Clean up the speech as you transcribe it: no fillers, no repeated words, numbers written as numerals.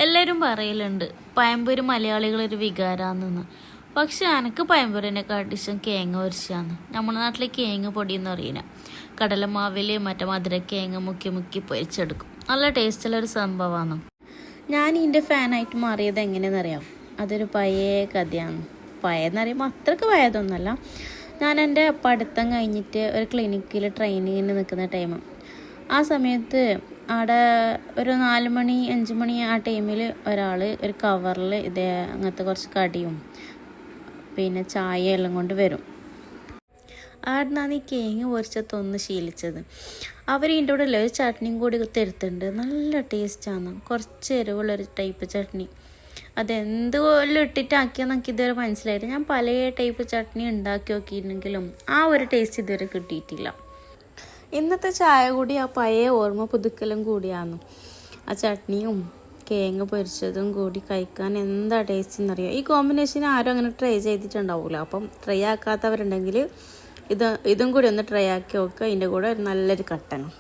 എല്ലാവരും പറയലുണ്ട് പഴംപൊരി മലയാളികളൊരു വികാരാണെന്ന്. പക്ഷെ എനിക്ക് പഴംപൊരിനെക്കാട്ടി ഇഷ്ടം കേങ്ങ പൊരിച്ചാന്ന്. നമ്മുടെ നാട്ടിലെ കേങ്ങ പൊടി എന്ന് പറയുന്നത് കടലമാവിൽ മറ്റേ മധുരക്കേങ്ങ മുക്കി മുക്കി പൊരിച്ചെടുക്കും. നല്ല ടേസ്റ്റുള്ളൊരു സംഭവമാണ്. ഞാൻ ഇതിൻ്റെ ഫാനായിട്ട് മാറിയത് എങ്ങനെയെന്നറിയാം. അതൊരു പഴയ കഥയാണ്. പഴയെന്ന് പറയുമ്പോൾ അത്രയ്ക്ക് പഴയതൊന്നുമല്ല. ഞാൻ എൻ്റെ പഠിത്തം കഴിഞ്ഞിട്ട് ഒരു ക്ലിനിക്കിൽ ട്രെയിനിങ്ങിന് നിൽക്കുന്ന ടൈം. ആ സമയത്ത് അവിടെ ഒരു 4 മണി 5 മണി ആ ടൈമിൽ ഒരാൾ ഒരു കവറിൽ അങ്ങനത്തെ കുറച്ച് കടിയും പിന്നെ ചായ എല്ലാം കൊണ്ട് വരും. ആടുന്നാണ് ഈ കേങ്ങ് പൊരിച്ചതൊന്ന് ശീലിച്ചത്. അവർ ഇതിൻ്റെ കൂടെ ഒരു ചട്നിയും കൂടി തരുത്തുണ്ട്. നല്ല ടേസ്റ്റാണ്. കുറച്ച് എരിവുള്ളൊരു ടൈപ്പ് ചട്നി. അതെന്തുപോലും ഇട്ടിട്ടാക്കിയെന്ന് എനിക്ക് ഇതുവരെ മനസ്സിലായിട്ട്. ഞാൻ പല ടൈപ്പ് ചട്നി ഉണ്ടാക്കി നോക്കിയിരുന്നെങ്കിലും ആ ഒരു ടേസ്റ്റ് ഇതുവരെ കിട്ടിയിട്ടില്ല. ഇന്നത്തെ ചായ കൂടി ആ പഴയ ഓർമ്മ പുതുക്കലും കൂടിയാണ്. ആ ചട്നിയും കേങ്ങ് പൊരിച്ചതും കൂടി കഴിക്കാൻ എന്താ ടേസ്റ്റ് എന്നറിയാം. ഈ കോമ്പിനേഷൻ ആരും അങ്ങനെ ട്രൈ ചെയ്തിട്ടുണ്ടാവില്ല. അപ്പം ട്രൈ ആക്കാത്തവരുണ്ടെങ്കിൽ ഇതും കൂടി ഒന്ന് ട്രൈ ആക്കി നോക്കുക. അതിൻ്റെ കൂടെ ഒരു നല്ലൊരു കട്ടനും.